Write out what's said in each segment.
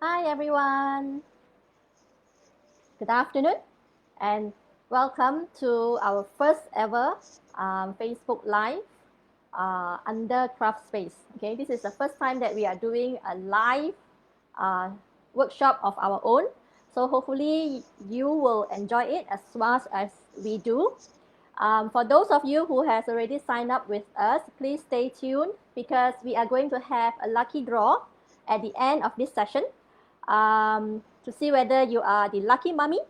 Hi everyone, good afternoon and welcome to our first ever Facebook Live under Craft Space. Okay, this is the first time that we are doing a live uh, workshop of our own. So hopefully you will enjoy it as much as we do. For those of you who has already signed up with us, please stay tuned because we are going to have a lucky draw at the end of this session to see whether you are the lucky mummy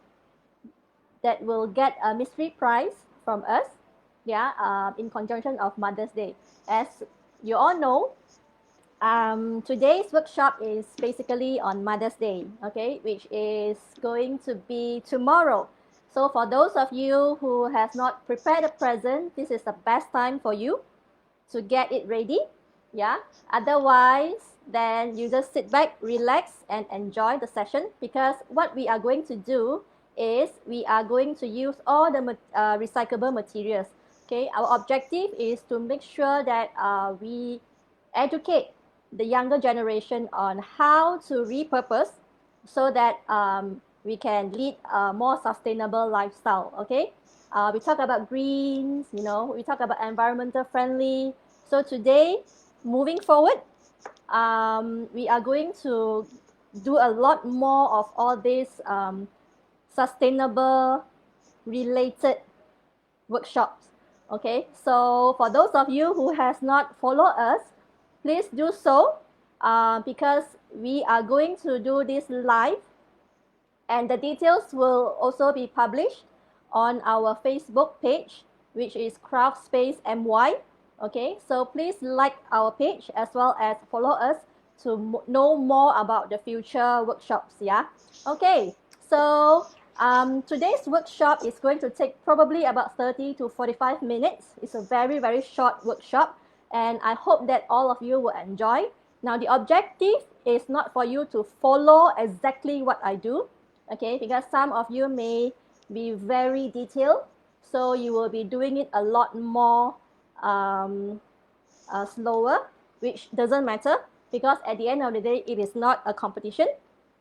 that will get a mystery prize from us, yeah, in conjunction of Mother's Day. As you all know, today's workshop is basically on Mother's Day, okay, which is going to be tomorrow. So for those of you who has not prepared a present, this is the best time for you to get it ready. Yeah. Otherwise, then you just sit back, relax, and enjoy the session because what we are going to do is we are going to use all the recyclable materials. Okay. Our objective is to make sure that we educate the younger generation on how to repurpose so that we can lead a more sustainable lifestyle. Okay. We talk about greens, we talk about environmental friendly. So today, moving forward, we are going to do a lot more of all these sustainable related workshops. Okay, so for those of you who has not followed us, please do so because we are going to do this live and the details will also be published on our Facebook page, which is Craft Space MY. Okay, so please like our page as well as follow us to know more about the future workshops. Yeah. Okay, so today's workshop is going to take probably about 30 to 45 minutes. It's a very, very short workshop, and I hope that all of you will enjoy. Now, the objective is not for you to follow exactly what I do, okay, because some of you may be very detailed, so you will be doing it a lot more slower, which doesn't matter because at the end of the day, it is not a competition.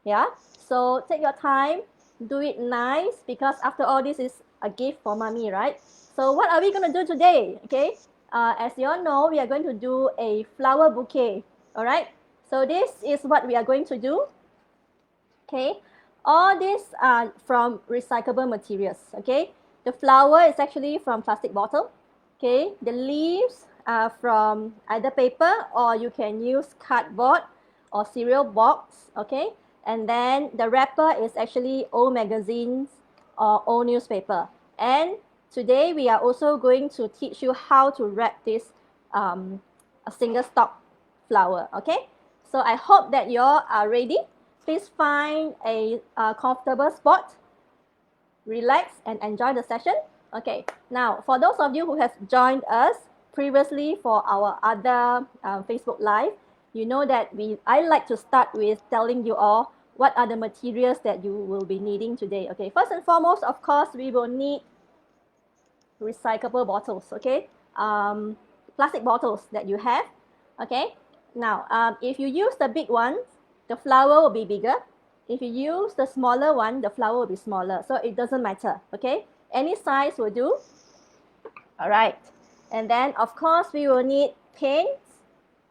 Yeah, so take your time, do it nice because after all, this is a gift for mommy, right? So what are we going to do today? Okay, as you all know, we are going to do a flower bouquet. All right, so this is what we are going to do. Okay, all these are from recyclable materials. Okay, the flower is actually from plastic bottle. Okay, the leaves are from either paper or you can use cardboard or cereal box. Okay, and then the wrapper is actually old magazines or old newspaper. And today we are also going to teach you how to wrap this a single stalk flower. Okay, so I hope that you all are ready. Please find a comfortable spot, relax, and enjoy the session. Okay, now for those of you who have joined us previously for our other Facebook Live, you know that I like to start with telling you all what are the materials that you will be needing today. Okay, first and foremost, of course, we will need recyclable bottles. Okay, plastic bottles that you have. Okay, now if you use the big ones, the flower will be bigger. If you use the smaller one, the flower will be smaller. So it doesn't matter. Okay, any size will do. All right, and then of course we will need paints.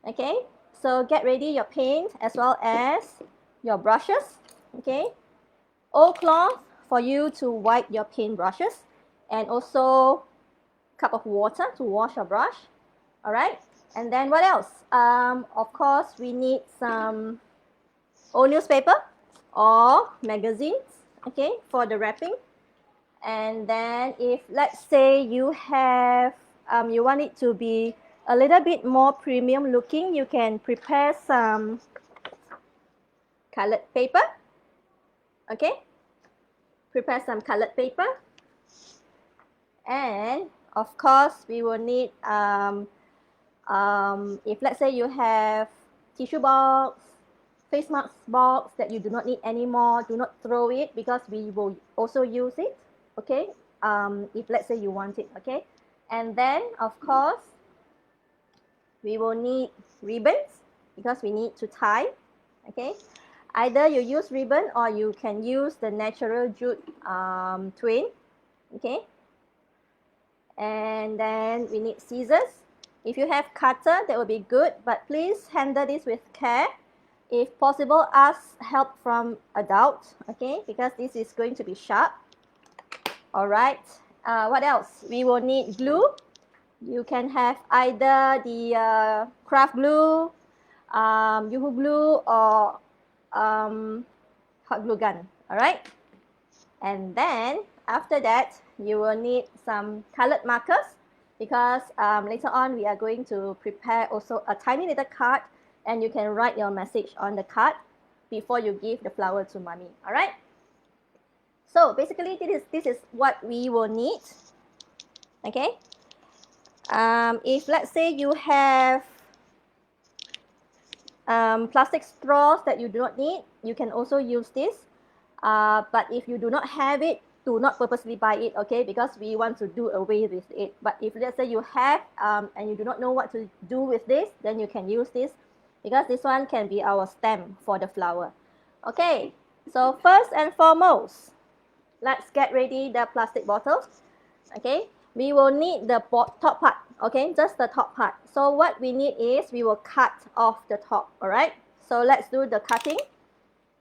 Okay, so get ready your paint as well as your brushes. Okay, old cloth for you to wipe your paint brushes, and also cup of water to wash your brush. All right, and then what else? Of course we need some old newspaper or magazines, okay, for the wrapping. And then if let's say you have you want it to be a little bit more premium looking, you can prepare some colored paper. Okay, prepare some colored paper. And of course we will need if let's say you have tissue box, face mask box that you do not need anymore, do not throw it because we will also use it. Okay, if let's say you want it. Okay, and then of course we will need ribbons because we need to tie. Okay, Either you use ribbon or you can use the natural jute twine. Okay. And then we need scissors. If you have cutter, that would be good, but please handle this with care. If possible, ask help from adult, okay, because this is going to be sharp. All right. What else? We will need glue. You can have either the craft glue, Yoo-hoo glue, or hot glue gun. All right. And then after that, you will need some colored markers, because later on we are going to prepare also a tiny little card, and you can write your message on the card before you give the flower to mommy. All right. So basically, this is what we will need. Okay. If let's say you have plastic straws that you do not need, you can also use this. But if you do not have it, do not purposely buy it, okay? Because we want to do away with it. But if let's say you have and you do not know what to do with this, then you can use this, because this one can be our stem for the flower. Okay, so first and foremost, let's get ready the plastic bottle. Okay, we will need the top part, okay, just the top part. So what we need is we will cut off the top. All right, so let's do the cutting.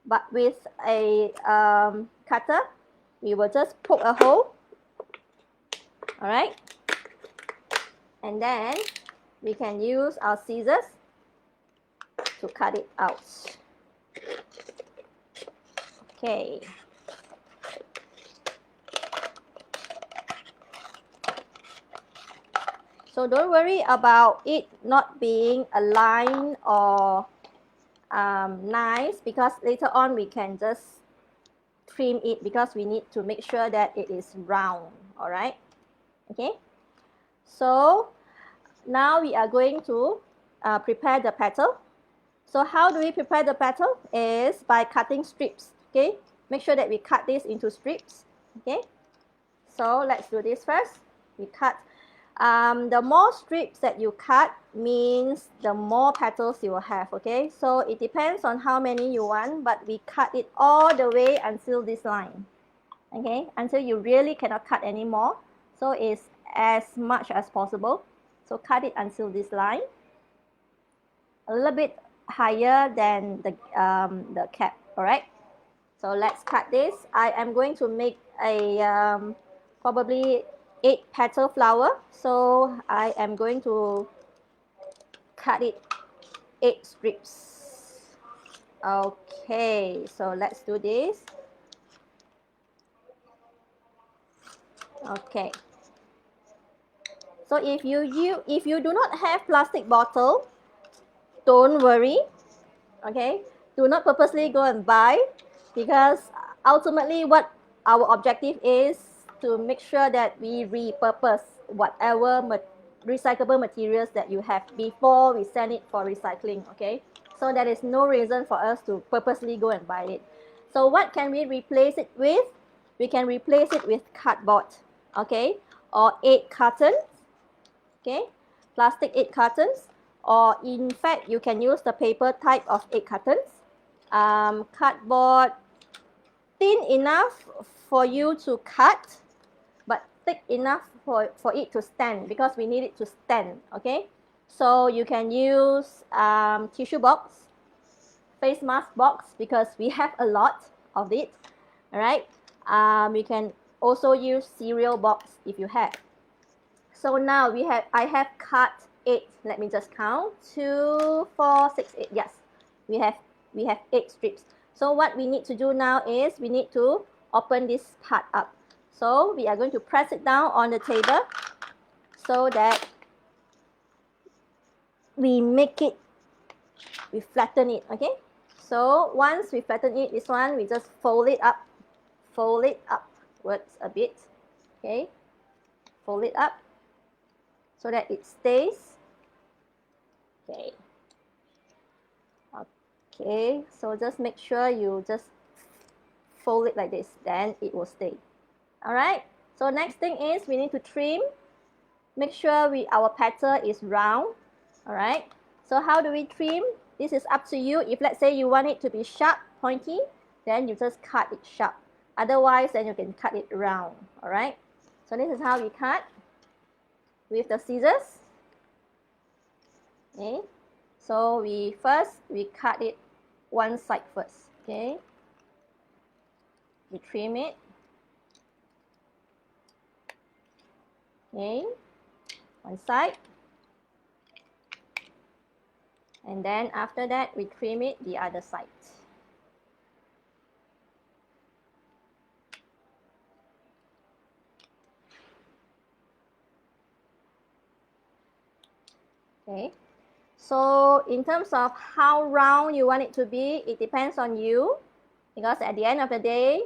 But with a cutter, we will just poke a hole. All right, and then we can use our scissors to cut it out. Okay. So don't worry about it not being aligned or nice, because later on we can just trim it, because we need to make sure that it is round. All right. Okay. So now we are going to prepare the petal. So how do we prepare the petal? Is by cutting strips. Okay. Make sure that we cut this into strips. Okay. So let's do this first. We cut. The more strips that you cut means the more petals you will have, okay? So it depends on how many you want, but we cut it all the way until this line, okay? Until you really cannot cut anymore. So it's as much as possible. So cut it until this line. A little bit higher than the cap, all right? So let's cut this. I am going to make a probably 8 petal flower, so I am going to cut it 8 strips. Okay, so let's do this. Okay, so if you do not have plastic bottle, don't worry. Okay, do not purposely go and buy, because ultimately what our objective is to make sure that we repurpose whatever recyclable materials that you have before we send it for recycling, okay? So there is no reason for us to purposely go and buy it. So what can we replace it with? We can replace it with cardboard, okay? Or 8 cartons, okay? Plastic 8 cartons, or in fact, you can use the paper type of 8 cartons. Cardboard, thin enough for you to cut, but thick enough for it to stand, because we need it to stand, okay? So you can use tissue box, face mask box, because we have a lot of it, all right? You can also use cereal box if you have. So now I have cut 8. Let me just count. 2, 4, 6, 8. Yes, we have 8 strips. So what we need to do now is we need to open this part up. So we are going to press it down on the table so that we flatten it, okay? So once we flatten it, this one, we just fold it upwards a bit, okay? Fold it up so that it stays, okay? Okay, so just make sure you just fold it like this, then it will stay. All right, so next thing is we need to trim. Make sure our petal is round. All right, so how do we trim? This is up to you. If let's say you want it to be sharp, pointy, then you just cut it sharp. Otherwise, then you can cut it round. All right. So this is how we cut with the scissors. Okay. So we cut it one side first. Okay. We trim it. Okay. One side. And then after that, we trim it the other side. Okay. So in terms of how round you want it to be, it depends on you, because at the end of the day,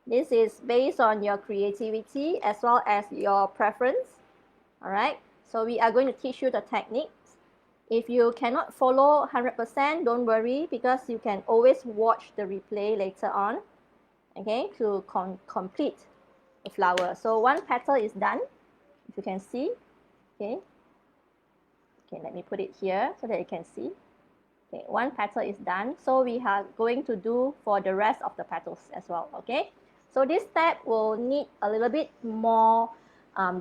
this is based on your creativity as well as your preference. All right. So we are going to teach you the techniques. If you cannot follow 100%, don't worry, because you can always watch the replay later on, okay, to complete the flower. So one petal is done, if you can see. Okay. Okay, let me put it here so that you can see. Okay, one petal is done. So we are going to do for the rest of the petals as well, okay? So this step will need a little bit more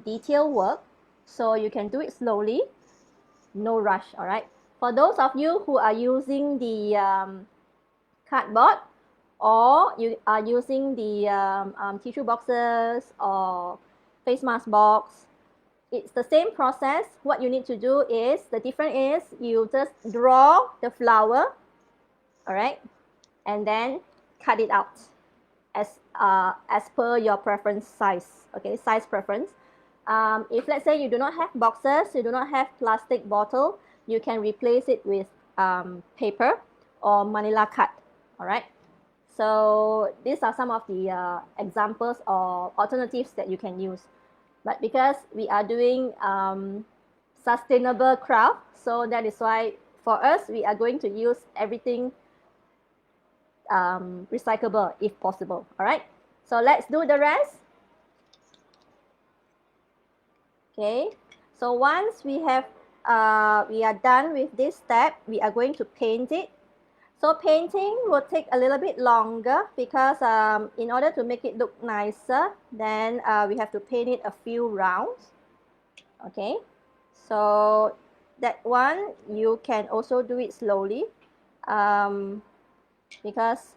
detailed work. So you can do it slowly, no rush, all right? For those of you who are using the cardboard, or you are using the tissue boxes or face mask box, it's the same process. What you need to do is, the difference is you just draw the flower, all right, and then cut it out as per your preference size, okay, size preference. If let's say you do not have boxes, you do not have plastic bottle, you can replace it with paper or manila cut, all right. So these are some of the examples or alternatives that you can use. But because we are doing sustainable craft, so that is why for us, we are going to use everything recyclable if possible, all right? So let's do the rest. Okay, so once we are done with this step, we are going to paint it. So painting will take a little bit longer because in order to make it look nicer, then we have to paint it a few rounds. Okay, so that one you can also do it slowly because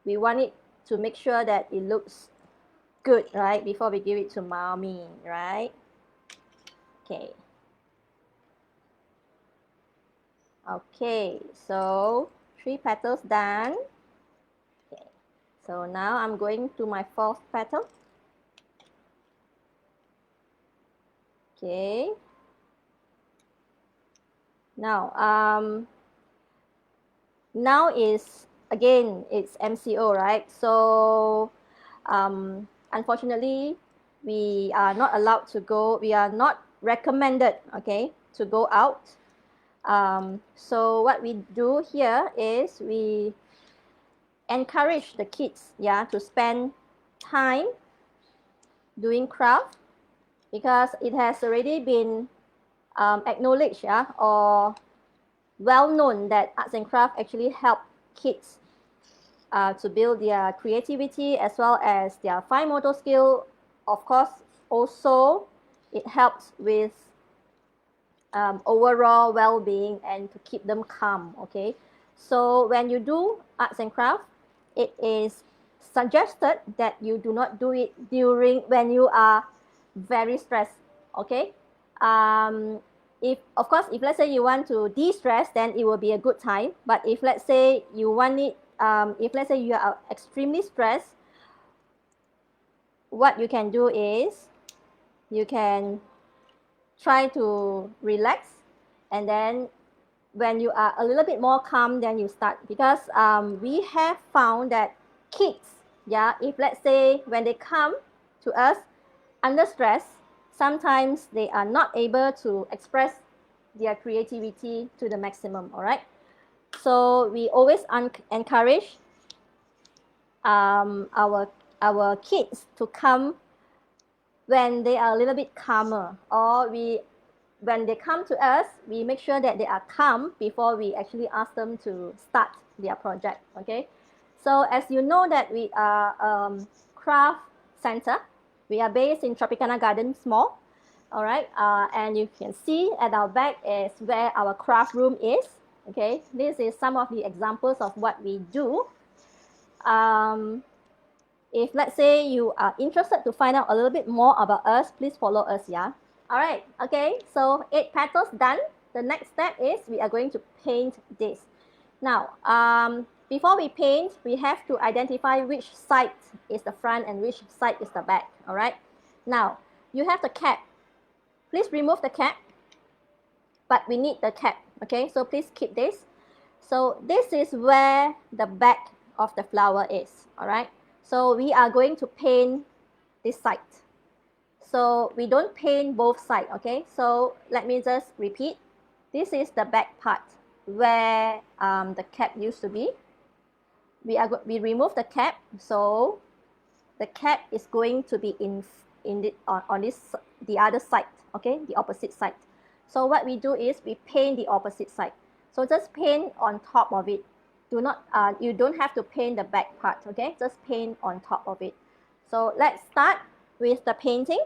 we want it to make sure that it looks good, right, before we give it to mommy, right? Okay. Okay, so 3 petals done. Okay, so now I'm going to my 4th petal. Okay. Now, now is, again, it's MCO, right? So, unfortunately, we are not allowed to go, we are not recommended, okay, to go out. So what we do here is we encourage the kids, yeah, to spend time doing craft, because it has already been acknowledged, yeah, or well known that arts and craft actually help kids to build their creativity as well as their fine motor skill. Of course, also it helps with overall well-being and to keep them calm, okay? So when you do arts and craft, it is suggested that you do not do it when you are very stressed, okay? If, of course, if let's say you want to de-stress, then it will be a good time. But if let's say you want it, if let's say you are extremely stressed, what you can do is you can try to relax, and then when you are a little bit more calm, then you start, because we have found that kids, yeah, if let's say when they come to us under stress, sometimes they are not able to express their creativity to the maximum, all right? So we always encourage our kids to come when they are a little bit calmer, or we when they come to us, we make sure that they are calm before we actually ask them to start their project, okay? So as you know that we are craft center, we are based in Tropicana Gardens Mall, all right? And you can see at our back is where our craft room is, okay? This is some of the examples of what we do. If let's say you are interested to find out a little bit more about us, please follow us, yeah? All right, okay, so 8 petals done. The next step is we are going to paint this. Now, before we paint, we have to identify which side is the front and which side is the back, all right? Now, you have the cap. Please remove the cap, but we need the cap, okay? So please keep this. So this is where the back of the flower is, all right? So we are going to paint this side. So we don't paint both sides, okay? So let me just repeat. This is the back part where the cap used to be. We remove the cap, so the cap is going to be on this the other side, okay, the opposite side. So what we do is we paint the opposite side. So just paint on top of it. You don't have to paint the back part, okay? Just paint on top of it. So let's start with the painting.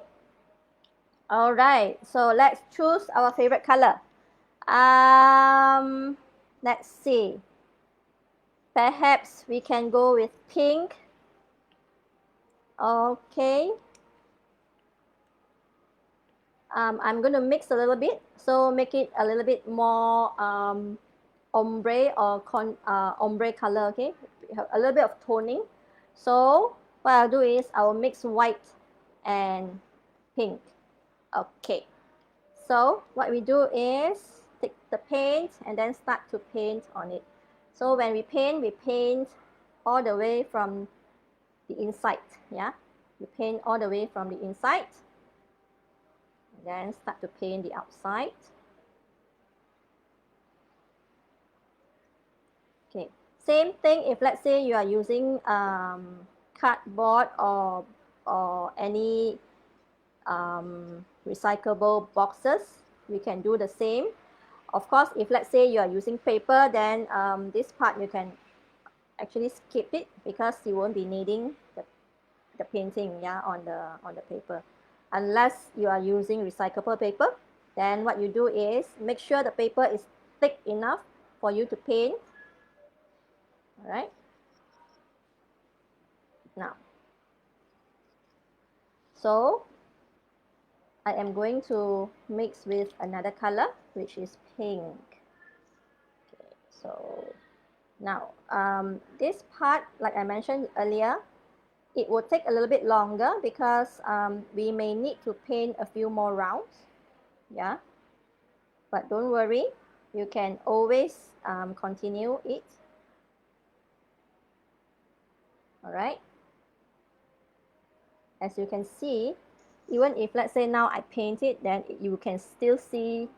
All right, so let's choose our favorite color. Let's see. Perhaps we can go with pink. Okay. I'm going to mix a little bit, so make it a little bit more ombre or ombre color, okay? A little bit of toning. So what I'll do is I'll mix white and pink. Okay. So what we do is take the paint and then start to paint on it. So when we paint all the way from the inside, yeah? We paint all the way from the inside. Then start to paint the outside. Okay, same thing if let's say you are using cardboard or any recyclable boxes, we can do the same. Of course, if let's say you are using paper, then this part you can actually skip it because you won't be needing the painting, yeah, on the paper. Unless you are using recyclable paper, then what you do is make sure the paper is thick enough for you to paint. All right. Now, so I am going to mix with another color, which is pink. Okay, so now this part, like I mentioned earlier, it will take a little bit longer because we may need to paint a few more rounds, yeah. But don't worry, you can always continue it. All right. As you can see, even if let's say now I paint it, then you can still see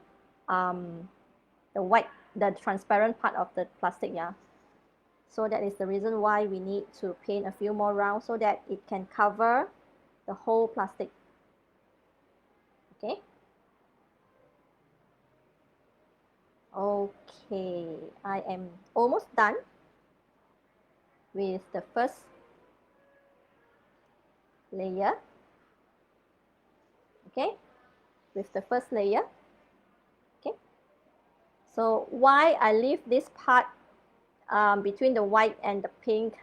the transparent part of the plastic, yeah. So that is the reason why we need to paint a few more rounds so that it can cover the whole plastic. Okay. Okay, I am almost done with the first layer. Okay, with the first layer. Okay, so why I leave this part between the white and the pink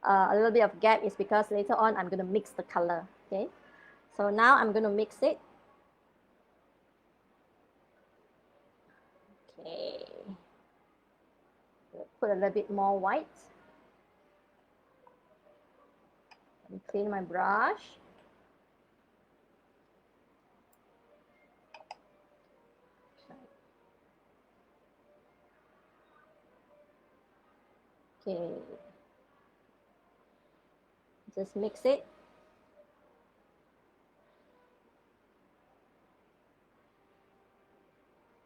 a little bit of gap is because later on I'm going to mix the color. Okay, so now I'm going to mix it. Okay, put a little bit more white. Let me clean my brush. Okay, just mix it.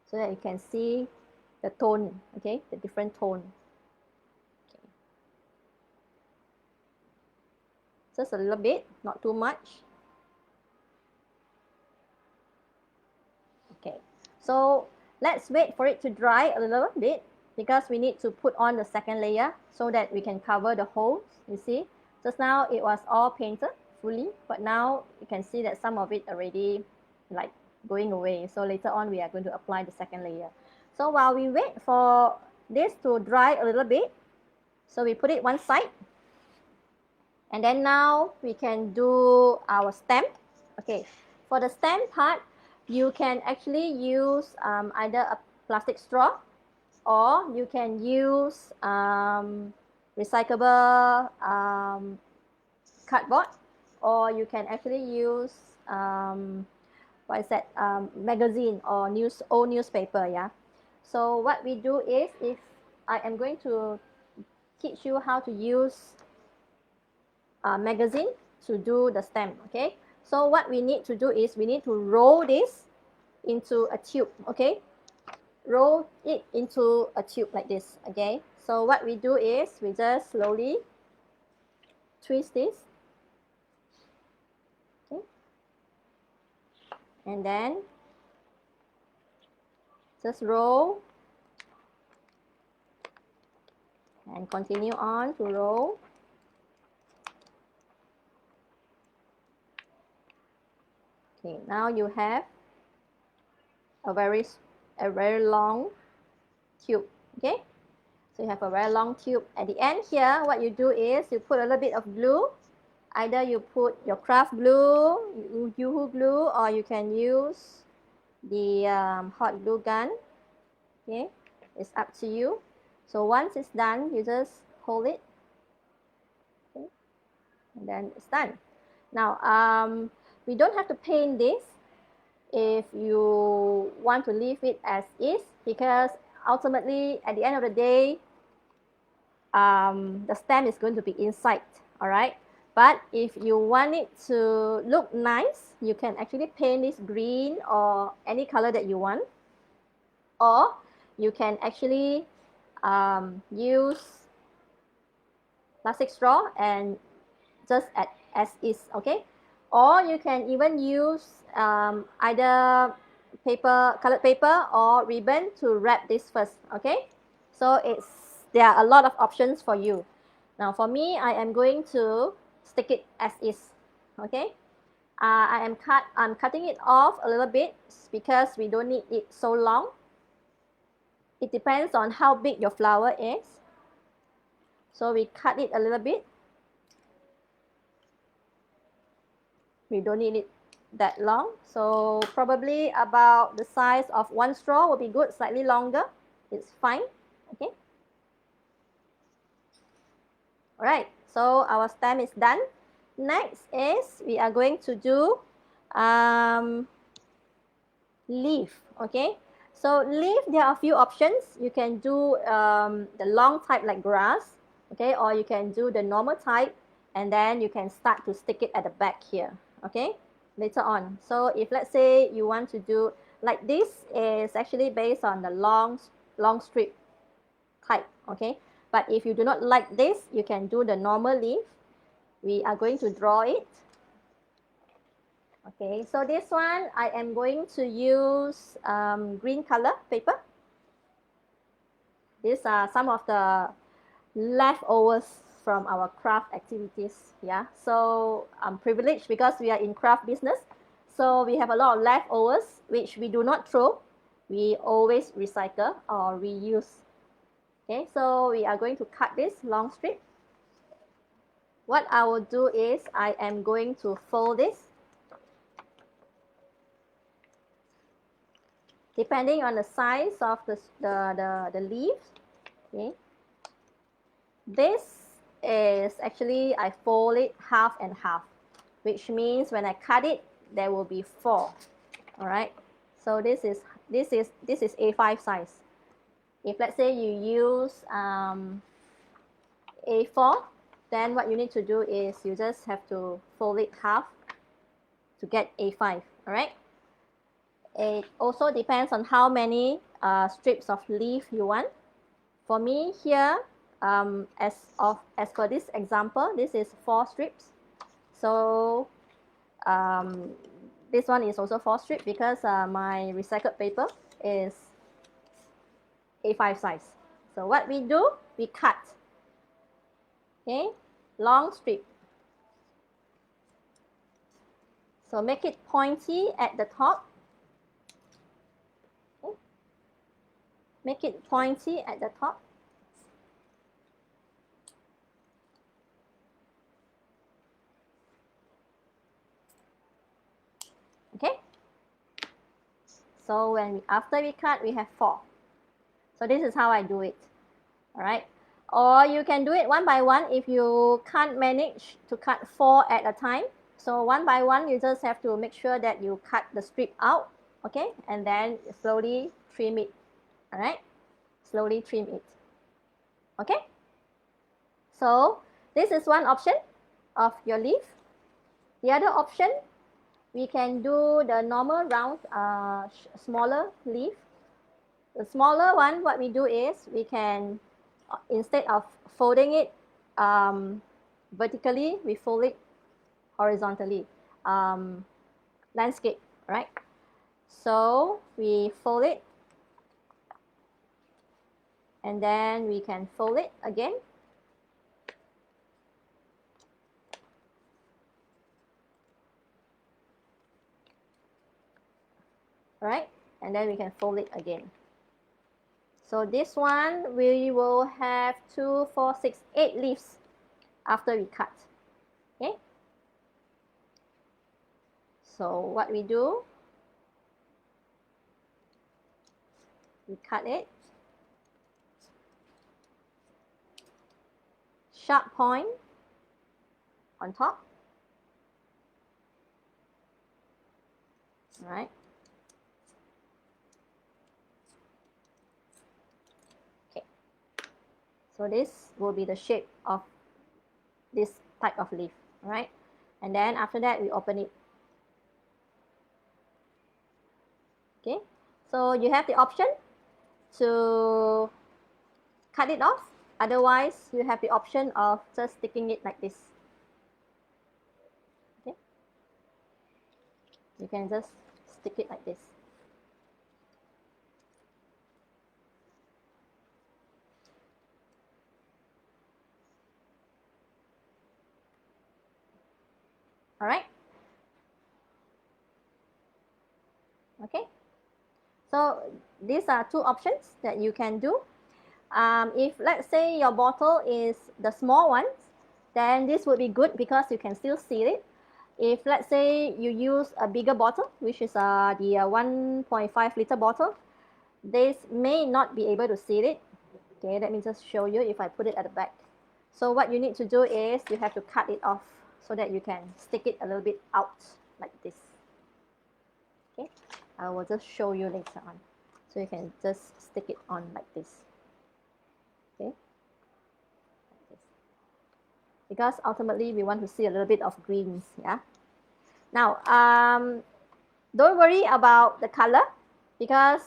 So that you can see the tone, okay, the different tone. Okay. Just a little bit, not too much. So let's wait for it to dry a little bit, because we need to put on the second layer so that we can cover the holes. You see, just now it was all painted fully, but now you can see that some of it already like going away. So later on we are going to apply the second layer. So while we wait for this to dry a little bit, so we put it one side, and then now we can do our stem. Okay, for the stem part, you can actually use either a plastic straw, or you can use recyclable cardboard, or you can actually use what is that, magazine or old newspaper. Yeah. So what we do is, if I am going to teach you how to use a magazine to do the stem. Okay, so what we need to do is we need to roll this into a tube. Okay, roll it into a tube like this. Okay, so what we do is we just slowly twist this. Okay, and then just roll and continue on to roll. Okay, now you have a very long tube. Okay, so you have a very long tube. At the end here, what you do is you put a little bit of glue. Either you put your craft glue, Yoo-hoo glue, or you can use the hot glue gun. Okay, it's up to you. So once it's done, you just hold it. Okay, and then it's done. Now we don't have to paint this if you want to leave it as is, because ultimately at the end of the day, the stem is going to be inside. All right, but if you want it to look nice, you can actually paint this green or any color that you want, or you can actually use plastic straw and just as is. Okay, or you can even use either colored paper or ribbon to wrap this first. Okay, so there are a lot of options for you. Now for me, I am going to stick it as is. Okay, I'm cutting it off a little bit because we don't need it so long. It depends on how big your flower is. So we cut it a little bit. We don't need it that long, so probably about the size of one straw will be good. Slightly longer, it's fine. Okay, all right, so our stem is done. Next is we are going to do leaf. Okay, so leaf, there are a few options. You can do the long type like grass. Okay, or you can do the normal type, and then you can start to stick it at the back here. Okay, later on. So if let's say you want to do like this, is actually based on the long strip type. Okay, but if you do not like this, you can do the normal leaf. We are going to draw it. Okay, so this one I am going to use green color paper. These are some of the leftovers from our craft activities. Yeah, so I'm privileged because we are in craft business, so we have a lot of leftovers which we do not throw. We always recycle or reuse. Okay, so we are going to cut this long strip. What I will do is I am going to fold this. Depending on the size of the leaves. Okay, this is actually, I fold it half and half, which means when I cut it, there will be 4. All right, so this is A5 size. If let's say you use A4, then what you need to do is you just have to fold it half to get A5. All right. It also depends on how many strips of leaf you want. For me here, as for this example, this is 4 strips. So this one is also 4 strips because my recycled paper is A5 size. So what we do, we cut, okay, long strip. So make it pointy at the top. Okay. Make it pointy at the top. Okay. So after we cut, we have 4. So this is how I do it. All right. Or you can do it one by one if you can't manage to cut 4 at a time. So one by one, you just have to make sure that you cut the strip out, okay? And then slowly trim it, all right? Slowly trim it, okay? So this is one option of your leaf. The other option, we can do the normal round, smaller leaf. The smaller one, what we do is we can, instead of folding it vertically, we fold it horizontally, landscape, right? So we fold it, and then we can fold it again. Right? And then we can fold it again. So this one, we will have 2, 4, 6, 8 leaves after we cut. Okay? So what we do, we cut it. Sharp point on top. All right? Okay. So this will be the shape of this type of leaf, all right? And then after that, we open it. Okay, so you have the option to cut it off. Otherwise, you have the option of just sticking it like this. Okay, you can just stick it like this. All right. Okay. So these are 2 options that you can do. If let's say your bottle is the small ones, then this would be good because you can still seal it. If let's say you use a bigger bottle, which is the 1.5 liter bottle, this may not be able to seal it. Okay, let me just show you if I put it at the back. So what you need to do is you have to cut it off so that you can stick it a little bit out like this. Okay, I will just show you later on. So you can just stick it on like this. Okay, like this. Because ultimately we want to see a little bit of greens, yeah. Now, don't worry about the color because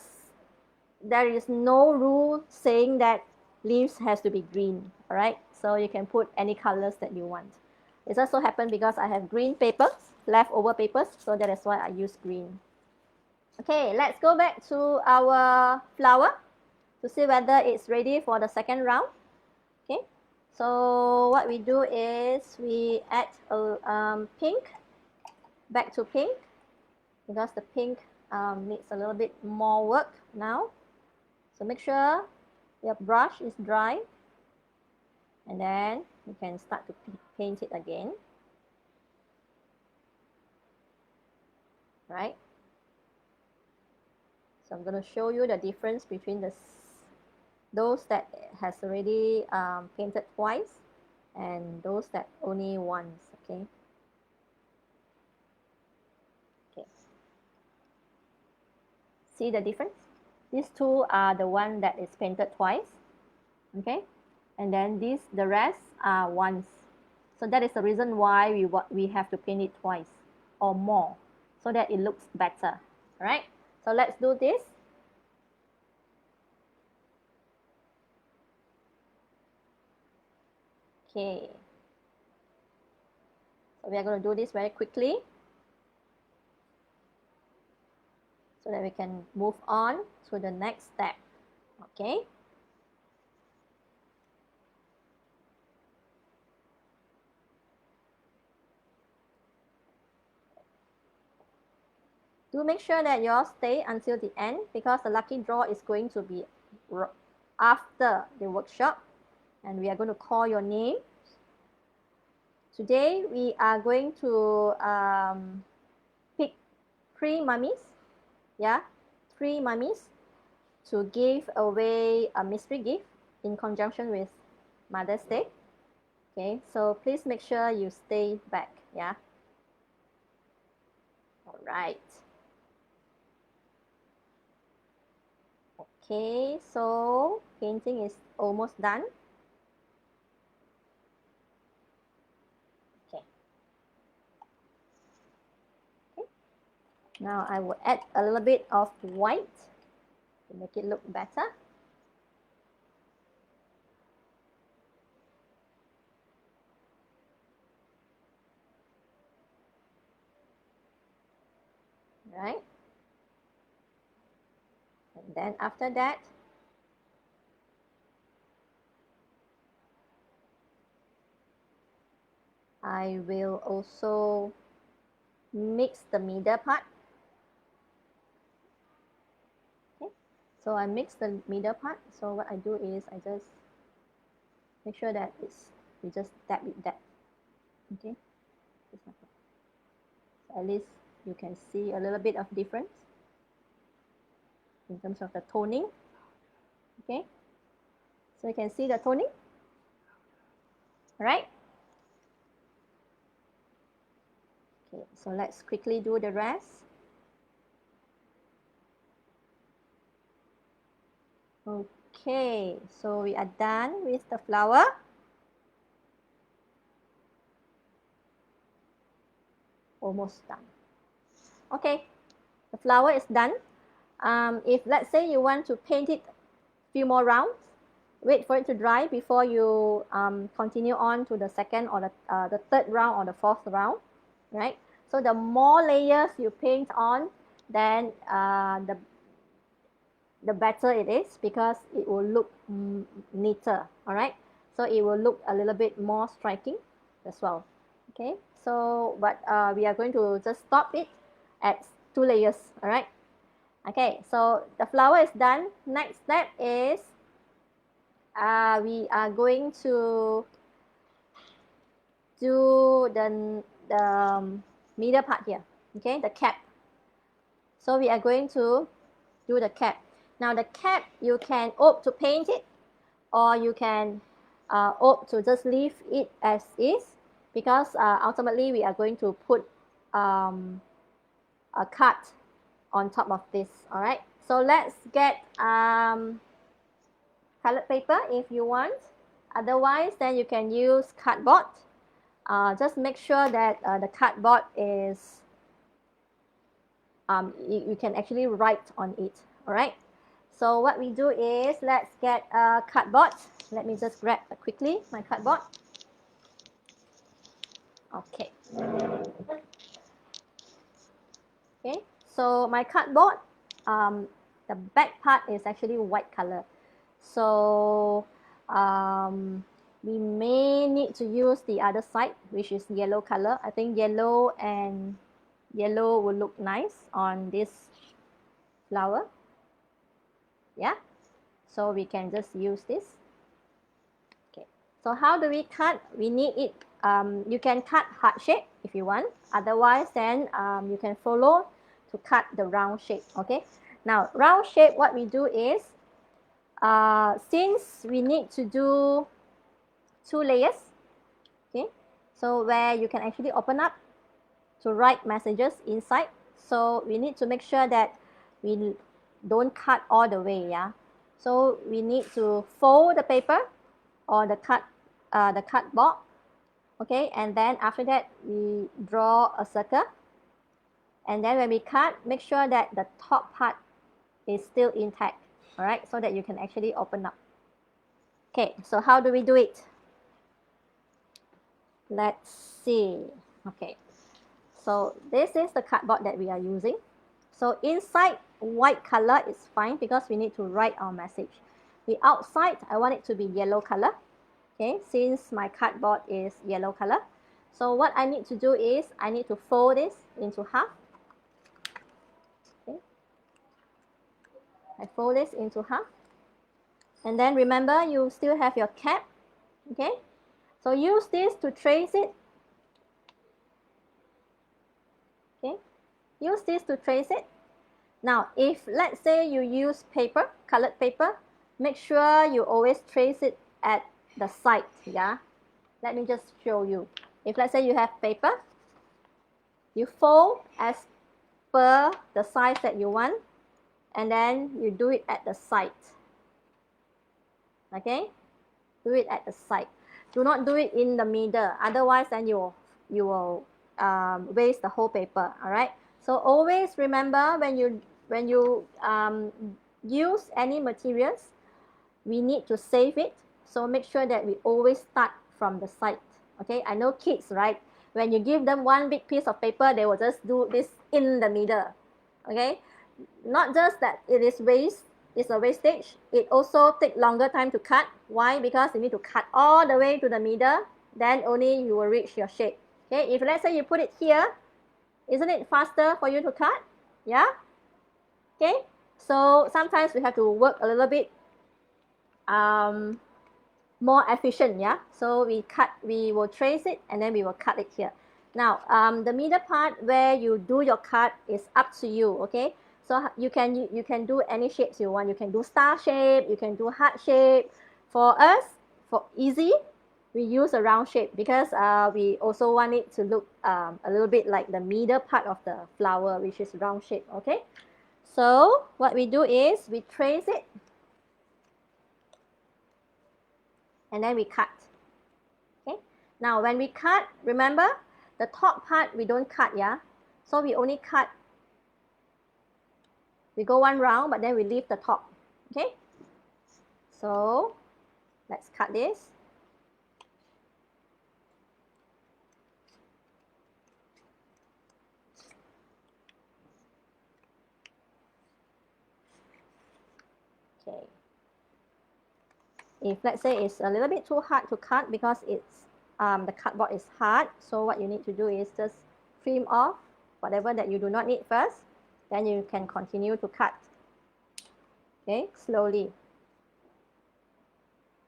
there is no rule saying that leaves has to be green, all right? So you can put any colors that you want. It also happened because I have green papers, leftover papers, so that is why I use green. Okay, let's go back to our flower to see whether it's ready for the second round. Okay, so what we do is we add a pink, back to pink, because the pink needs a little bit more work now. So make sure your brush is dry, and then you can start to paint it again. Right? So I'm going to show you the difference between those that has already painted twice and those that only once. Okay. Okay. See the difference? These two are the one that is painted twice. Okay. And then the rest are once. So that is the reason why we have to paint it twice or more so that it looks better. All right. So let's do this. Okay. So we are going to do this very quickly. so that we can move on to the next step. Okay. Do make sure that you all stay until the end, because the lucky draw is going to be after the workshop, and we are going to call your name. Today we are going to pick 3 mummies, yeah, 3 mummies to give away a mystery gift in conjunction with Mother's Day. Okay, so please make sure you stay back, yeah. All right. Okay, so painting is almost done. Okay. Okay. Now I will add a little bit of white to make it look better. Right. And then after that, I will also mix the middle part. Okay, so I mix the middle part. So what I do is I just make sure that we just dab it that. Okay, so at least you can see a little bit of difference in terms of the toning. Okay, so you can see the toning. All right. Okay, so let's quickly do the rest. Okay, so we are done with the flower. Almost done. Okay, the flower is done. If let's say you want to paint it a few more rounds, wait for it to dry before you continue on to the second or the third round or the fourth round, right? So the more layers you paint on, then the better it is, because it will look neater, all right? So it will look a little bit more striking as well, okay? So, but we are going to just stop it at 2 layers, all right? Okay, so the flower is done. Next step is we are going to do the middle part here, okay, the cap. So we are going to do the cap. Now the cap, you can opt to paint it, or you can opt to just leave it as is, because ultimately we are going to put a cut on top of this, all right? So let's get colored paper if you want. Otherwise, then you can use cardboard. Just make sure that the cardboard is, you can actually write on it, all right? So what we do is, let's get a cardboard. Let me just grab quickly my cardboard. Okay. Okay, so my cardboard, the back part is actually white color. So we may need to use the other side, which is yellow color. I think yellow and yellow will look nice on this flower. Yeah, so we can just use this. Okay, so how do we cut? We need it, you can cut heart shape if you want. Otherwise, then you can follow to cut the round shape, okay? Now, round shape, what we do is, since we need to do 2 layers, okay? So where you can actually open up to write messages inside. So we need to make sure that we don't cut all the way, yeah? So we need to fold the paper or the cardboard, okay? And then after that, we draw a circle. And then when we cut, make sure that the top part is still intact, all right? So that you can actually open up. Okay, so how do we do it? Let's see. Okay, so this is the cardboard that we are using. So inside white color is fine because we need to write our message. The outside, I want it to be yellow color. Okay, since my cardboard is yellow color. So what I need to do is I need to fold this into half. Okay. I fold this into half. And then remember, you still have your cap. Okay, so use this to trace it. Okay, use this to trace it. Now, if let's say you use paper, colored paper, make sure you always trace it at the side. Yeah, let me just show you. If let's say you have paper, you fold as per the size that you want, and then you do it at the side. Okay, do it at the side. Do not do it in the middle, otherwise then you will waste the whole paper. All right, so always remember when you use any materials, we need to save it. So make sure that we always start from the side. Okay, I know kids, right? When you give them one big piece of paper, they will just do this in the middle. Okay, not just that it is it's a wastage, it also take longer time to cut. Why? Because you need to cut all the way to the middle, then only you will reach your shape. Okay, if let's say you put it here, isn't it faster for you to cut? Yeah. Okay, so sometimes we have to work a little bit more efficient. Yeah, so we will trace it and then we will cut it here. Now the middle part where you do your cut is up to you. Okay, so you can do any shapes you want. You can do star shape, you can do heart shape. For us, for easy, we use a round shape because we also want it to look a little bit like the middle part of the flower, which is round shape. Okay, so what we do is we trace it and then we cut. Okay, now when we cut, remember the top part we don't cut. Yeah, so we only cut, we go one round, but then we leave the top. Okay, so let's cut this. Okay, if let's say it's a little bit too hard to cut because it's the cardboard is hard, so what you need to do is just trim off whatever that you do not need first, then you can continue to cut. Okay, slowly.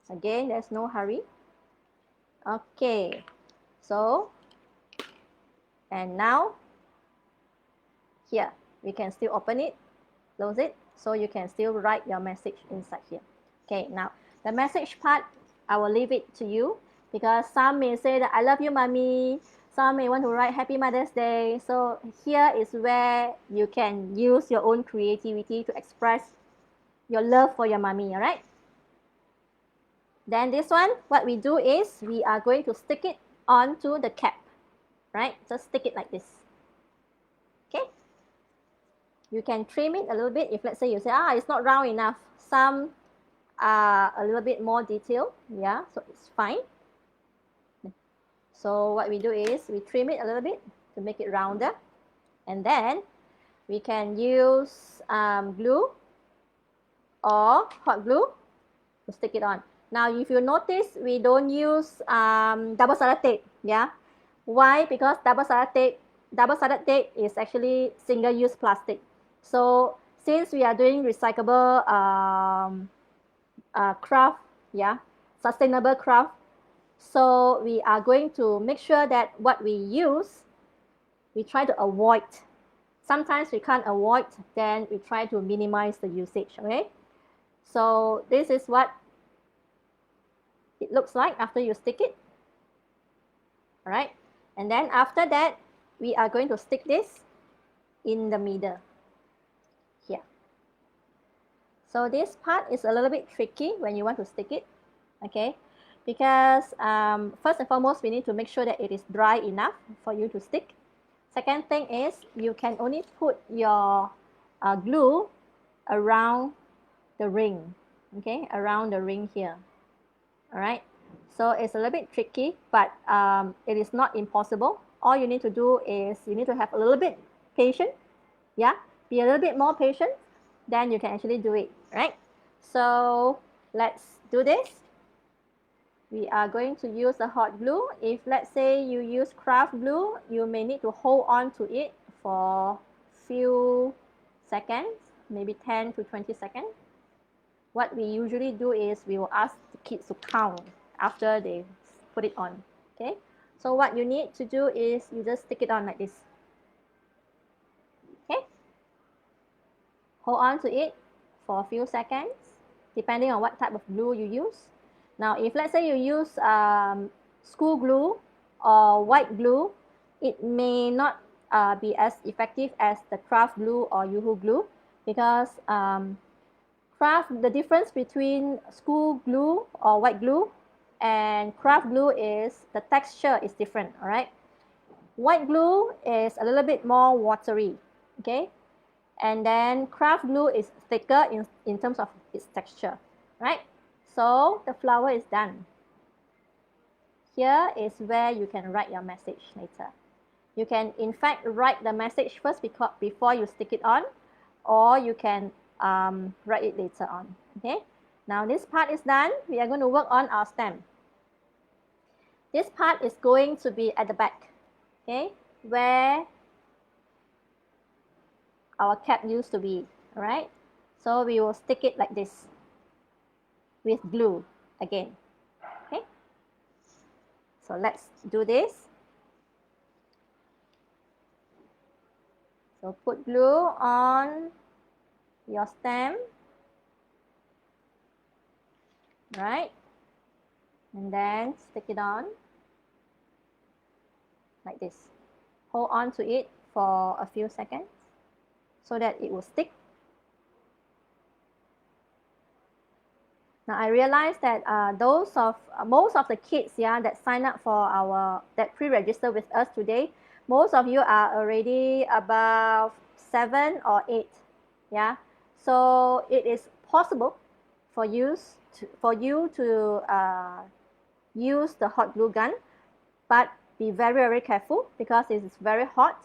Again, there's no hurry. Okay, so and now here we can still open it, close it, so you can still write your message inside here. Okay, now the message part, I will leave it to you because some may say that I love you, mommy. Some may want to write Happy Mother's Day. So here is where you can use your own creativity to express your love for your mommy. All right. Then this one, what we do is we are going to stick it onto the cap. Right? Just stick it like this. Okay. You can trim it a little bit if let's say you say, it's not round enough. Some are a little bit more detailed. Yeah, so it's fine. So what we do is we trim it a little bit to make it rounder. And then we can use glue or hot glue to stick it on. Now, if you notice, we don't use double-sided tape. Yeah. Why? Because double-sided tape is actually single-use plastic. So since we are doing recyclable craft, yeah, sustainable craft, so we are going to make sure that what we use, we try to avoid. Sometimes we can't avoid, then we try to minimize the usage. Okay, so this is what it looks like after you stick it. All right, and then after that, we are going to stick this in the middle here. So this part is a little bit tricky when you want to stick it. Okay, because first and foremost, we need to make sure that it is dry enough for you to stick. Second thing is you can only put your glue around the ring, okay, around the ring here. All right, so it's a little bit tricky, but it is not impossible. All you need to do is you need to have a little bit patience, yeah, be a little bit more patient, then you can actually do it, right? So let's do this. We are going to use the hot glue. If let's say you use craft glue, you may need to hold on to it for few seconds, maybe 10 to 20 seconds. What we usually do is we will ask the kids to count after they put it on, okay? So what you need to do is you just stick it on like this, okay? Hold on to it for a few seconds, depending on what type of glue you use. Now, if let's say you use school glue or white glue, it may not be as effective as the craft glue or Yoo-hoo glue, because the difference between school glue or white glue and craft glue is the texture is different, all right? White glue is a little bit more watery, okay? And then craft glue is thicker in terms of its texture, right? So the flower is done. Here is where you can write your message later. You can in fact write the message first before you stick it on, or you can write it later on, okay? Now this part is done. We are going to work on our stem. This part is going to be at the back, okay, where our cap used to be, all right? So we will stick it like this with glue again, okay? So let's do this. So put glue on your stem, right? And then stick it on like this. Hold on to it for a few seconds so that it will stick. Now I realize that most of the kids, yeah, that sign up for that pre-register with us today, most of you are already about 7 or 8, yeah. So it is possible for you to use the hot glue gun, but be very, very careful because it is very hot,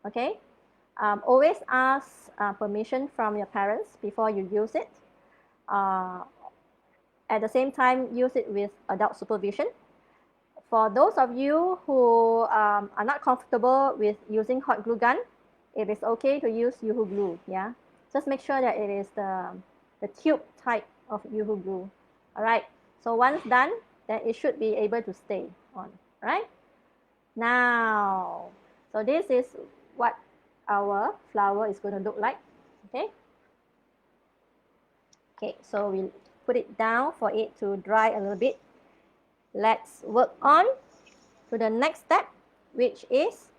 okay? Always ask permission from your parents before you use it. At the same time, use it with adult supervision. For those of you who are not comfortable with using hot glue gun, it is okay to use Yoo-hoo glue, yeah? Just make sure that it is the tube type of Yoo-hoo glue, all right? So once done, then it should be able to stay on, right? Now, so this is what our flower is going to look like, okay? Okay, so we put it down for it to dry a little bit. Let's work on to the next step, which is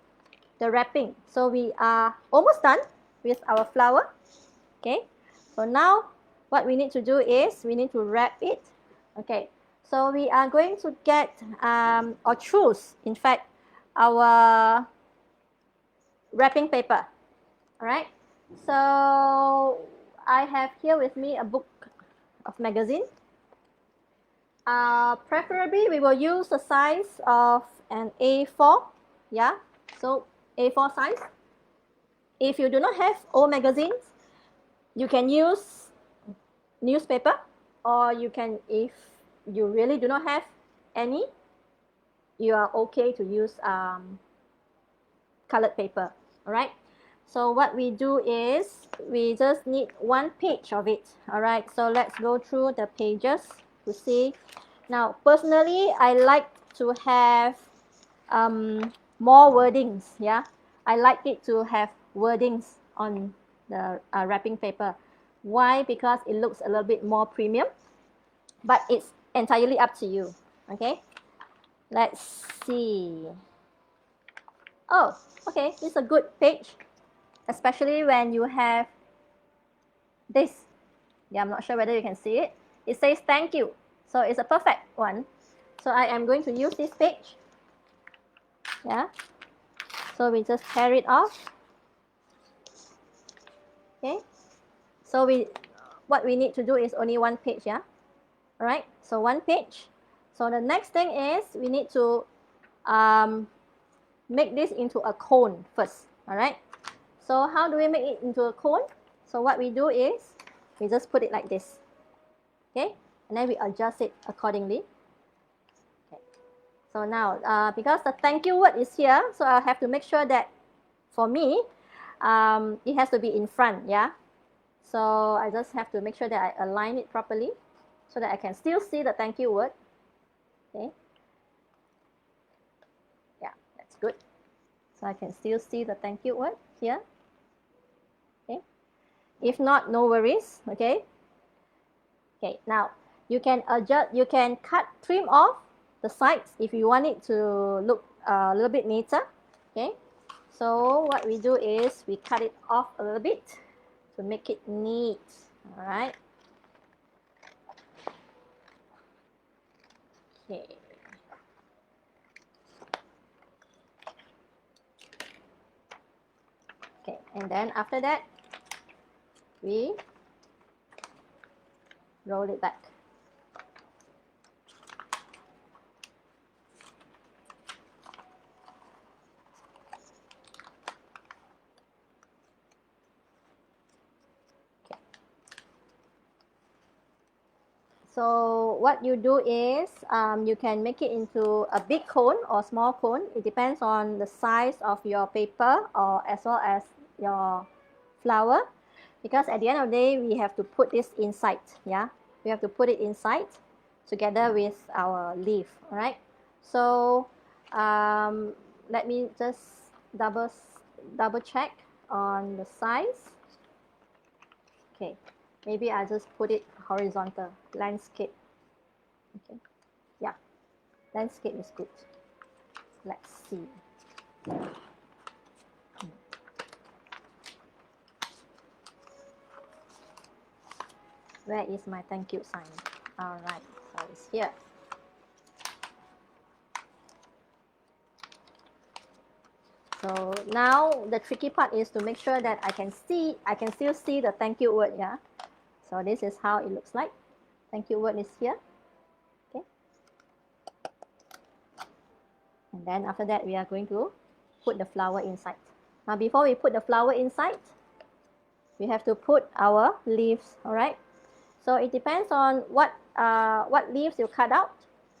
the wrapping. So we are almost done with our flower, okay? So now what we need to do is we need to wrap it, okay? So we are going to get or choose, in fact, our wrapping paper, all right? So I have here with me a book of magazine. Preferably, we will use the size of an A4, yeah? So A4 size. If you do not have old magazines, you can use newspaper, or you can, if you really do not have any, you are okay to use colored paper, all right? So what we do is we just need 1 page of it, all right? So let's go through the pages to see. Now, personally, I like to have more wordings, yeah? I like it to have wordings on the wrapping paper. Why? Because it looks a little bit more premium, but it's entirely up to you, okay? Let's see. Oh, okay, this is a good page, especially when you have this. Yeah, I'm not sure whether you can see it. It says thank you. So it's a perfect one. So I am going to use this page. Yeah. So we just tear it off. Okay. So what we need to do is only 1 page, yeah? All right. So 1 page. So the next thing is we need to make this into a cone first. All right. So how do we make it into a cone? So what we do is we just put it like this, okay? And then we adjust it accordingly. Okay. So now, because the thank you word is here, so I have to make sure that for me, it has to be in front, yeah? So I just have to make sure that I align it properly so that I can still see the thank you word. Okay. Yeah, that's good. So I can still see the thank you word here. Okay. If not, no worries. Okay. Okay. Now you can adjust. You can trim off the sides if you want it to look a little bit neater. Okay. So what we do is we cut it off a little bit to make it neat. All right. Okay. Okay, and then after that, we roll it back. Okay. So what you do is you can make it into a big cone or small cone. It depends on the size of your paper or as well as your flower. Because at the end of the day, we have to put this inside, yeah? We have to put it inside together with our leaf, all right? So let me just double check on the size. Okay, maybe I just put it horizontal, landscape. Okay, yeah, landscape is good. Let's see. Where is my thank you sign? All right, so it's here. So now the tricky part is to make sure that I can still see the thank you word, yeah? So this is how it looks like. Thank you word is here, okay? And then after that, we are going to put the flower inside. Now before we put the flower inside, we have to put our leaves, all right? So it depends on what leaves you cut out.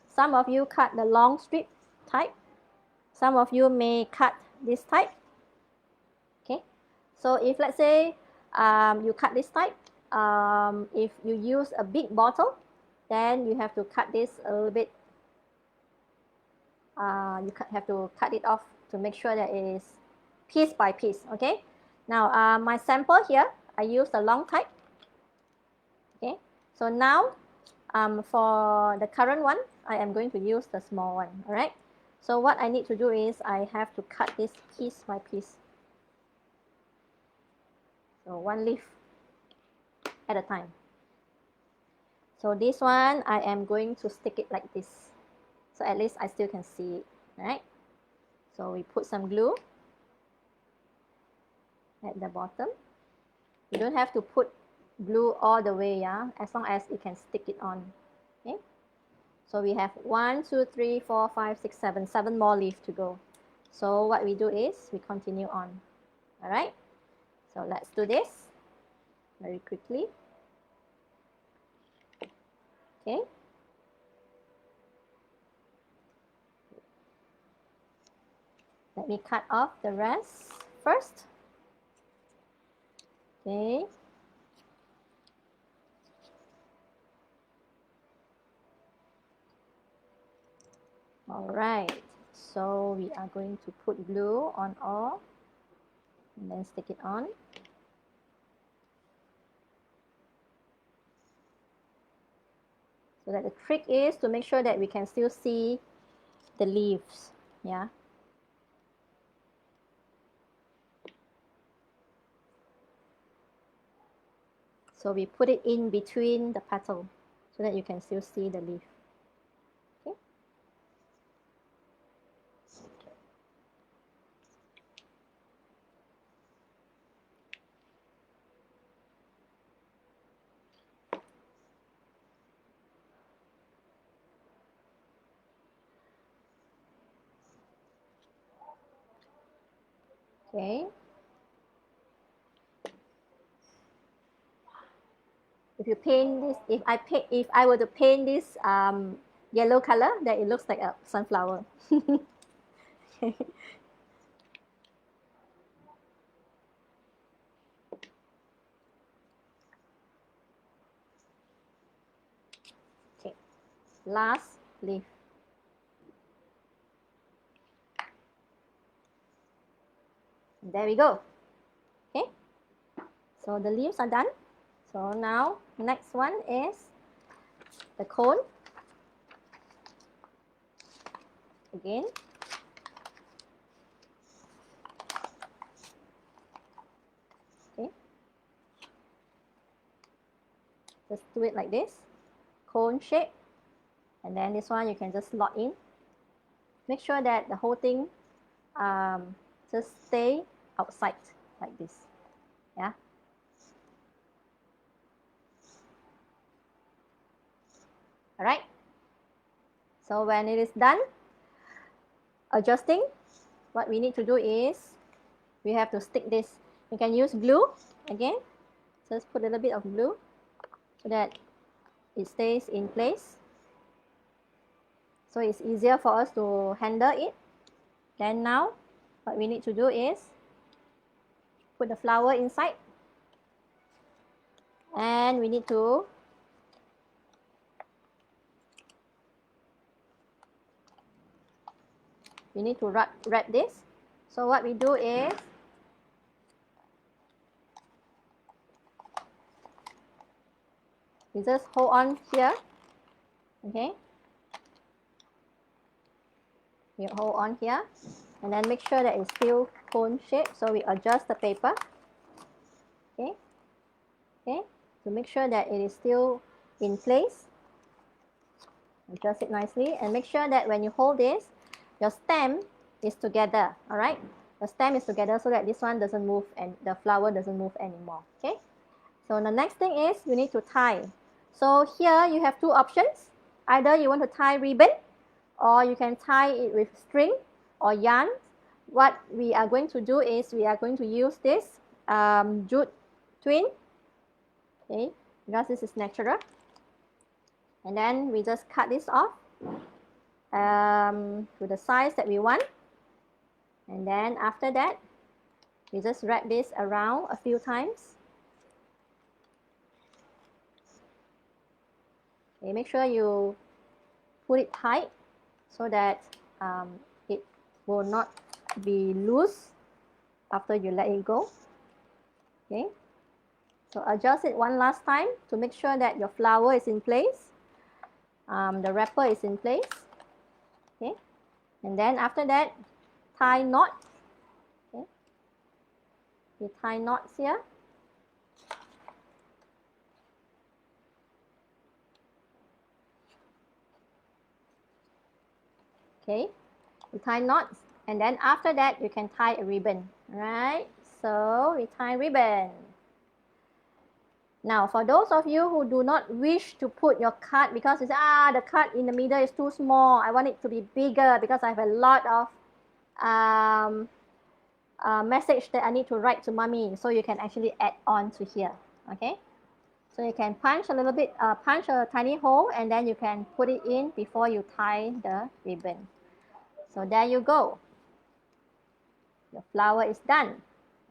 Some of you cut the long strip type. Some of you may cut this type. Okay. So if let's say you cut this type, if you use a big bottle, then you have to cut this a little bit. You have to cut it off to make sure that it is piece by piece. Okay. Now my sample here, I use the long type. Okay. So now for the current one, I am going to use the small one. All right. So what I need to do is I have to cut this piece by piece. So one leaf at a time. So this one, I am going to stick it like this. So at least I still can see it, right? So we put some glue at the bottom. You don't have to put glue all the way, yeah? As long as you can stick it on, okay? So we have 1, 2, 3, 4, 5, 6, 7, 7 more leaves to go. So what we do is we continue on, all right? So let's do this very quickly. Okay. Let me cut off the rest first. Okay. All right. So we are going to put glue on all and then stick it on. So that the trick is to make sure that we can still see the leaves, yeah. So we put it in between the petal so that you can still see the leaf. Okay. Okay. If you paint this, if I were to paint this yellow color, then it looks like a sunflower. Okay. Okay, last leaf. There we go. Okay, so the leaves are done. So now next one is the cone. Again. Okay. Just do it like this. Cone shape. And then this one you can just slot in. Make sure that the whole thing just stay outside like this. Yeah. All right. So when it is done adjusting, what we need to do is we have to stick this. You can use glue again. Just put a little bit of glue so that it stays in place. So it's easier for us to handle it. Then now what we need to do is put the flower inside, and we need to wrap this. So what we do is we just hold on here. Okay, you hold on here and then make sure that it's still cone shape. So we adjust the paper. Okay, to make sure that it is still in place. Adjust it nicely and make sure that when you hold this, your stem is together. All right, the stem is together so that this one doesn't move and the flower doesn't move anymore. Okay, so the next thing is you need to tie. So here you have two options. Either you want to tie ribbon, or you can tie it with string or yarn. What we are going to do is we are going to use this jute twin. Okay, because this is natural. And then we just cut this off to the size that we want. And then after that, we just wrap this around a few times. Okay, make sure you put it tight so that it will not be loose after you let it go. Okay, so adjust it one last time to make sure that your flower is in place, the wrapper is in place. Okay, and then after that, tie knot. Okay, you tie knots here. Okay, you tie knots, and then after that you can tie a ribbon. Right, so we tie ribbon. Now for those of you who do not wish to put your card because you say, the card in the middle is too small, I want it to be bigger because I have a lot of message that I need to write to mommy, so you can actually add on to here. Okay, so you can punch a little bit, punch a tiny hole, and then you can put it in before you tie the ribbon. So there you go. The flower is done.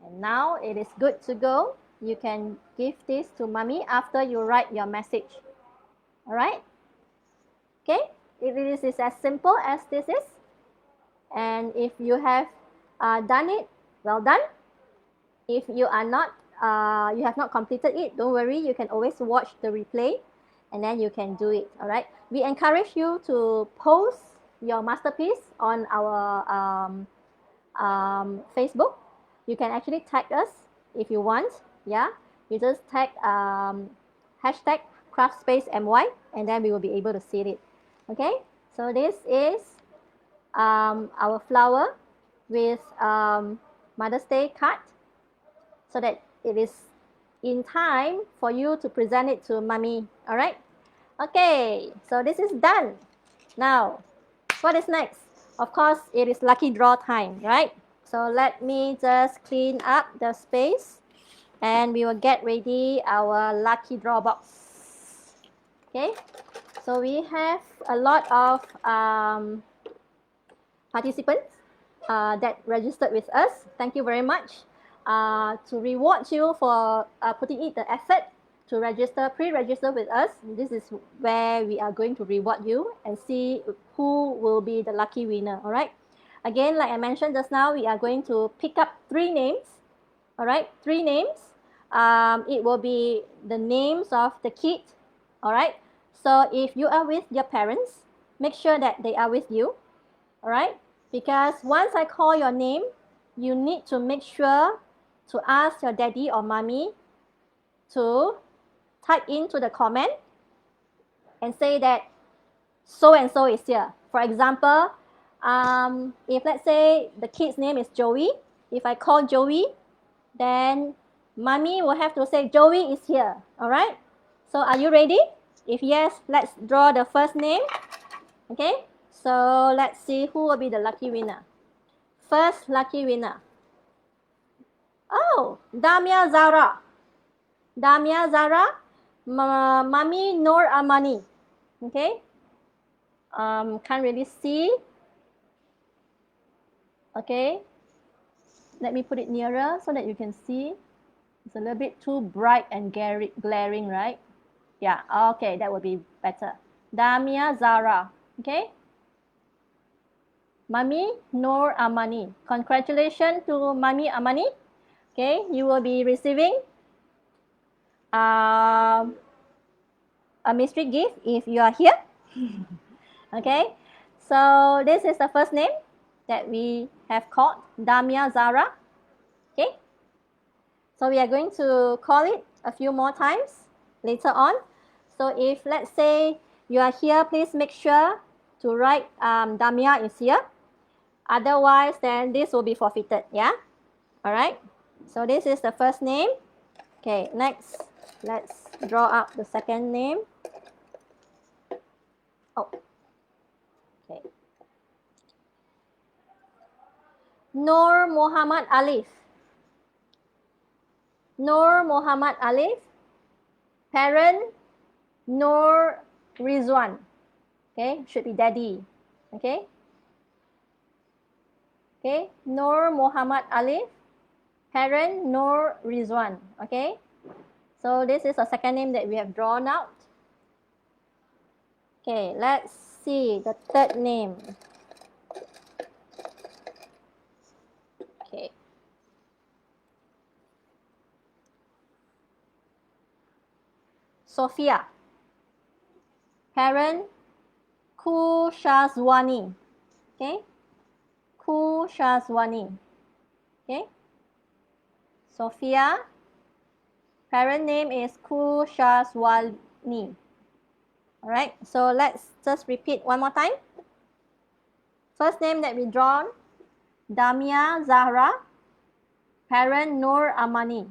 And now it is good to go. You can give this to mommy after you write your message. All right? Okay? It is as simple as this is. And if you have done it, well done. If you are not, you have not completed it, don't worry. You can always watch the replay and then you can do it. All right? We encourage you to post your masterpiece on our Facebook. You can actually tag us if you want. Yeah, you just tag hashtag craftspace_my, and then we will be able to see it. Okay, so this is our flower with Mother's Day card, so that it is in time for you to present it to mommy. All right. Okay, so this is done. Now what is next? Of course, it is lucky draw time, right? So let me just clean up the space. and we will get ready our lucky draw box. Okay, so we have a lot of participants that registered with us. Thank you very much. To reward you for putting in the effort to register, pre-register with us, this is where we are going to reward you and see who will be the lucky winner, all right? Again, like I mentioned just now, we are going to pick up 3 names, all right? 3 names. It will be the names of the kid, all right? So if you are with your parents, make sure that they are with you, all right? Because once I call your name, you need to make sure to ask your daddy or mommy to type into the comment and say that so and so is here. For example, if let's say the kid's name is Joey, if I call Joey, then mommy will have to say Joey is here, all right? So are you ready? If yes, let's draw the first name, okay? So let's see who will be the lucky winner. First lucky winner. Oh, Damia Zara. Damia Zara, Mami Noor Amani. Okay. Can't really see. Okay. Let me put it nearer so that you can see. It's a little bit too bright and glaring, right? Yeah, okay, that would be better. Damia Zara. Okay. Mami Noor Amani. Congratulations to Mami Amani. Okay, you will be receiving a mystery gift if you are here. Okay, so this is the first name that we have called, Damia Zara. Okay, so we are going to call it a few more times later on. So if let's say you are here, please make sure to write Damia is here. Otherwise, then this will be forfeited. Yeah, all right. So this is the first name. Okay, next, let's draw up the second name. Oh, okay. Noor Muhammad Alif. Noor Muhammad Alif. Parent, Noor Rizwan. Okay, should be daddy. Okay. Okay, Noor Muhammad Alif. Parent, Noor Rizwan. Okay. So this is the second name that we have drawn out. Okay, let's see the third name. Okay. Sophia. Parent, Kushazwani. Okay. Kushazwani. Okay. Sophia. Parent name is Kushazwani. All right. So let's just repeat one more time. First name that we drawn, Damia Zahra. Parent Noor Amani.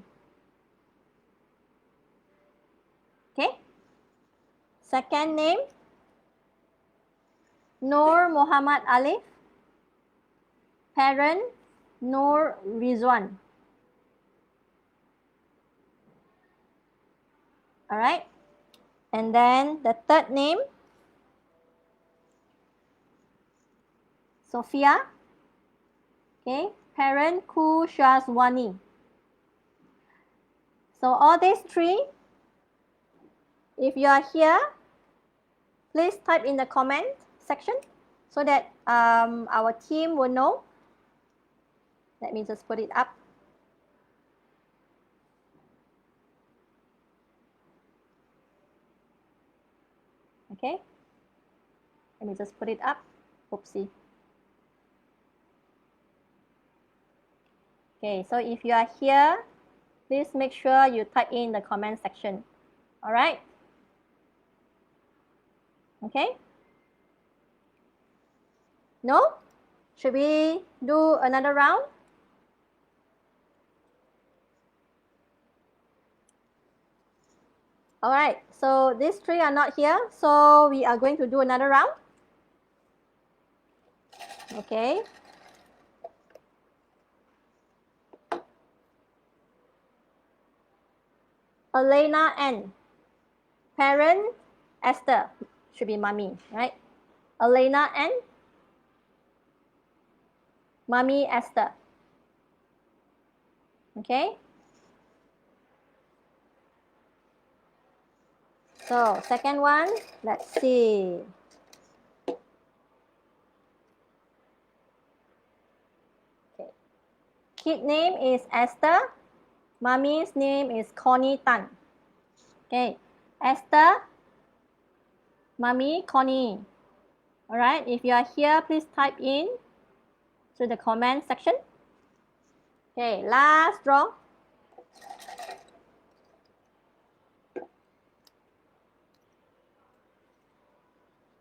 Okay. Second name, Noor Muhammad Alif. Parent Noor Rizwan. All right. And then the third name, Sophia. Okay. Parent Kushazwani. So all these 3, if you are here, please type in the comment section so that our team will know. Let me just put it up. Okay. Let me just put it up. Oopsie. Okay, so if you are here, please make sure you type in the comment section. All right. Okay. No? Should we do another round? All right. So these 3 are not here. So we are going to do another round. Okay. Elena N. Parent, Esther. Should be mommy, right? Elena N. Mommy, Esther. Okay? So, second one, let's see. Okay. Kid name is Esther. Mommy's name is Connie Tan. Okay. Esther, Mommy, Connie. All right. If you are here, please type in to the comment section. Okay. Last draw.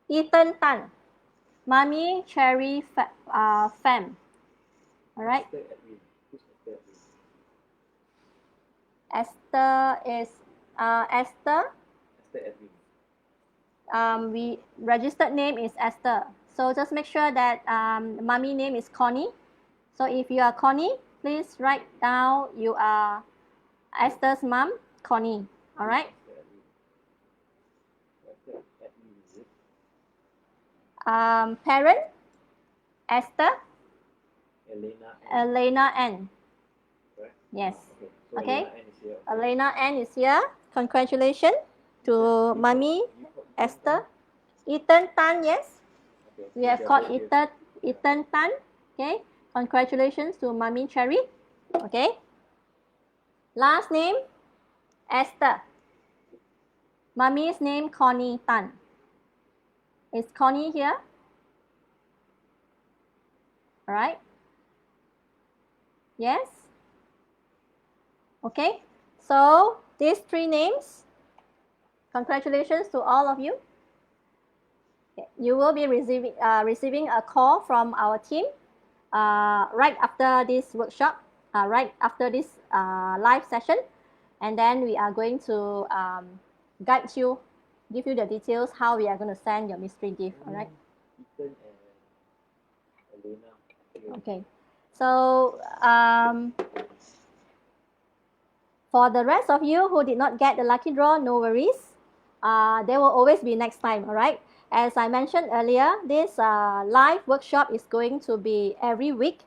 Ethan Tan. Mommy, Cherry, Fam. All right. Esther is Esther. We registered name is Esther. So just make sure that mommy name is Connie. So if you are Connie, please write down you are Esther's mom, Connie. All right. Parent, Esther. Elena N. Yes. Okay. Elena N is here. Congratulations to mommy, Esther. Ethan Tan, yes. We have got Ethan Tan. Okay. Congratulations to mommy Cherry. Okay. Last name, Esther. Mommy's name, Connie Tan. Is Connie here? All right. Yes. Okay. So these three names. Congratulations to all of you. You will be receiving a call from our team right after this workshop, right after this live session, and then we are going to guide you, give you the details how we are going to send your mystery gift. All right. Okay. So for the rest of you who did not get the lucky draw, no worries. There will always be next time. All right. As I mentioned earlier, this live workshop is going to be every week.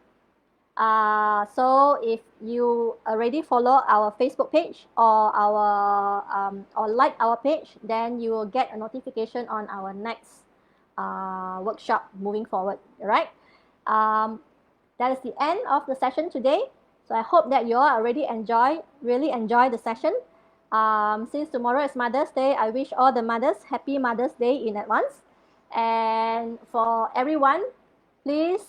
So if you already follow our Facebook page or or like our page, then you will get a notification on our next workshop moving forward. All right. That is the end of the session today. So I hope that you all already really enjoy the session. Since tomorrow is Mother's Day, I wish all the mothers happy Mother's Day in advance. And for everyone, please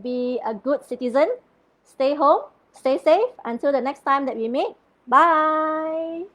be a good citizen. Stay home, stay safe until the next time that we meet. Bye.